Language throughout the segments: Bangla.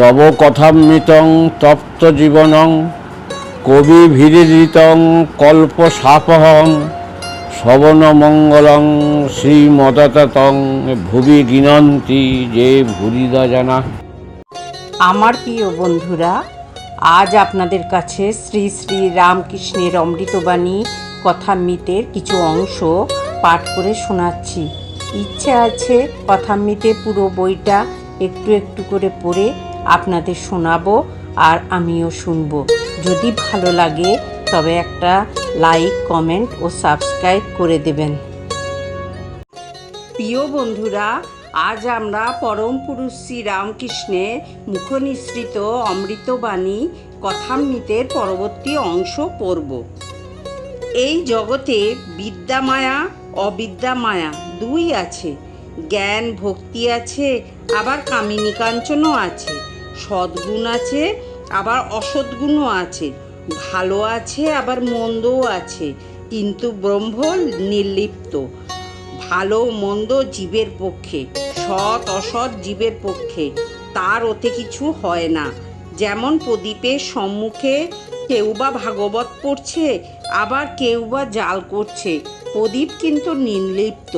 তব কথামৃতং তপ্ত জীবনং কবিভিরিদিতং কল্পসাপহং শ্রবণমঙ্গলং শ্রীমদততং ভুবি গিনন্তি যে ভুরিদা জানা। আমার প্রিয় বন্ধুরা, আজ আপনাদের কাছে শ্রী শ্রী রামকৃষ্ণের অমৃতবাণী কথামৃতের কিছু অংশ পাঠ করে শোনাচ্ছি। ইচ্ছে আছে কথামৃতের পুরো বইটা একটু একটু করে পড়ে আপনাদের শোনাবো আর আমিও শুনবো। যদি ভালো লাগে তবে একটা লাইক, কমেন্ট ও সাবস্ক্রাইব করে দেবেন। প্রিয় বন্ধুরা, আজ আমরা পরম পুরুষ শ্রী রামকৃষ্ণের মুখনিসৃত অমৃতবাণী কথামৃতের পরবর্তী অংশ পড়ব। এই জগতে বিদ্যামায়া অবিদ্যামায়া দুই আছে। জ্ঞান ভক্তি আছে, আবার কামিনী কাঞ্চনও আছে। সদ্গুণ আছে, আবার অসদ্গুণও আছে। ভালো আছে, আবার মন্দও আছে, কিন্তু ব্রহ্ম নির্লিপ্ত। ভালো মন্দ জীবের পক্ষে, সৎ অসৎ জীবের পক্ষে, তার ওতে কিছু হয় না। যেমন প্রদীপের সম্মুখে কেউ বা ভাগবত পড়ছে, আবার কেউ বা জাল করছে, প্রদীপ কিন্তু নির্লিপ্ত।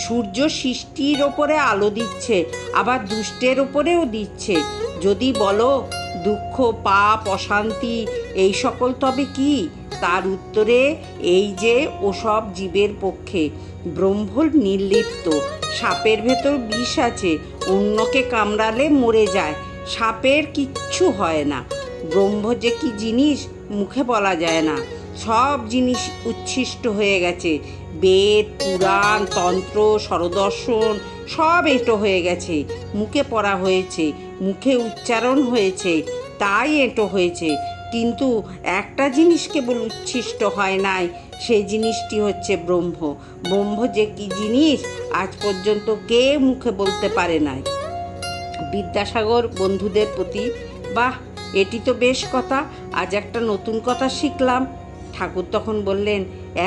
সূর্য সৃষ্টির ওপরে আলো দিচ্ছে, আবার দুষ্টের ওপরেও দিচ্ছে। যদি বলো দুঃখ, পাপ, অশান্তি এই সকল তবে কি? তার উত্তরে এই যে ওসব জীবের পক্ষে। ব্রহ্ম নির্লিপ্ত। সাপের ভেতর বিষ আছে, অন্যকে কামড়ালে মরে যায়, সাপের কিচ্ছু হয় না। ব্রহ্ম যে কি জিনিস মুখে বলা যায় না। সব জিনিস উচ্ছিষ্ট হয়ে গেছে। বেদ, পুরাণ, তন্ত্র, স্বরদর্শন সব এঁটো হয়ে গেছে। মুখে পড়া হয়েছে, মুখে উচ্চারণ হয়েছে, তাই এঁটো হয়েছে। কিন্তু একটা জিনিস কেবল উচ্ছিষ্ট হয় নাই, সেই জিনিসটি হচ্ছে ব্রহ্ম। ব্রহ্ম যে কি জিনিস আজ পর্যন্ত কে মুখে বলতে পারে নাই। বিদ্যাসাগর বন্ধুদের প্রতি, বাহ, এটি তো বেশ কথা, আজ একটা নতুন কথা শিখলাম। ঠাকুর তখন বললেন,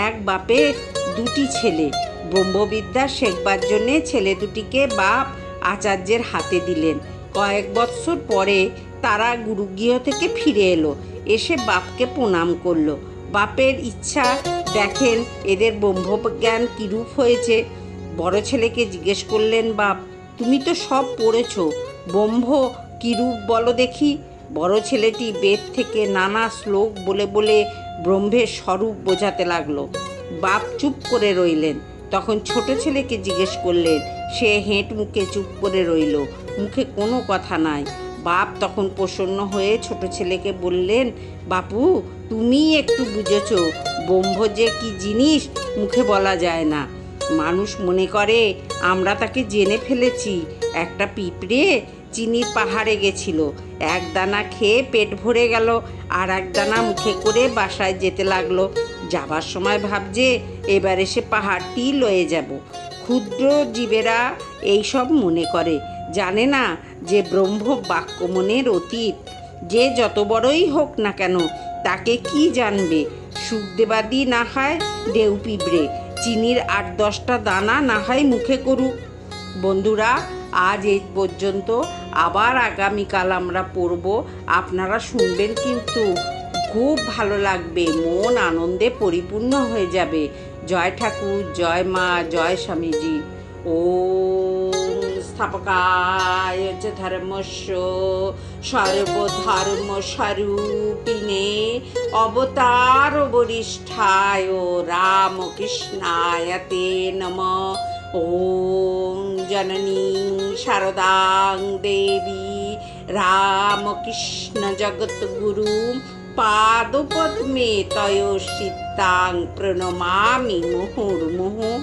এক বাপের দুটি ছেলে। ব্রহ্মবিদ্যা শেখবার জন্যে ছেলে দুটিকে বাপ আচার্যের হাতে দিলেন। কয়েক বৎসর পরে তারা গুরুগৃহ থেকে ফিরে এলো, এসে বাপকে প্রণাম করলো। বাপের ইচ্ছা দেখেন এদের ব্রহ্মজ্ঞান কীরূপ হয়েছে। বড় ছেলেকে জিজ্ঞেস করলেন, বাপ তুমি তো সব পড়েছ, ব্রহ্ম কীরূপ বলো দেখি। বড় ছেলেটি বেদ থেকে নানা শ্লোক বলে বলে ব্রহ্মের স্বরূপ বোঝাতে লাগলো। বাপ চুপ করে রইলেন। তখন ছোট ছেলেকে জিজ্ঞেস করলেন, সে হেঁট মুখে চুপ করে রইল, মুখে কোনো কথা নাই। বাপ তখন প্রসন্ন হয়ে ছোট ছেলেকে বললেন, বাপু তুমি একটু বুঝেছ, ব্রহ্ম যে কি জিনিস মুখে বলা যায় না। মানুষ মনে করে আমরা তাকে জেনে ফেলেছি। একটা পিঁপড়ে চিনির পাহাড়ে গেছিল, এক দানা খেয়ে পেট ভরে গেল, আর এক দানা মুখে করে বাসায় যেতে লাগলো। যাবার সময় ভাবছে এবারে সে পাহাড়টি লয়ে যাব। ক্ষুদ্র জীবেরা এইসব মনে করে, জানে না যে ব্রহ্ম বাক্য মনের অতীত। যে যত বড়ই হোক না কেন তাকে কি জানবে? সুখদেবাদি না হয় ডেউ পিঁপড়ে, চিনির 8-10টা দানা না হয় মুখে করুক। বন্ধুরা, আজ এই পর্যন্ত, আবার আগামীকাল আমরা পড়ব। আপনারা শুনবেন, কিন্তু খুব ভালো লাগবে, মন আনন্দে পরিপূর্ণ হয়ে যাবে। জয় ঠাকুর, জয় মা, জয় স্বামীজি। ওম স্থাপকায় চ ধর্মস্য সর্বধর্ম স্বরূপিণে অবতার বরিষ্ঠায় রামকৃষ্ণায় তে নমঃ। ওম জননী শারদাং দেবী রামকৃষ্ণ জগৎগুরু পাদপদ্মে তয়োশ্চিত্তাং প্রণমামি মুহুর্মুহুঃ।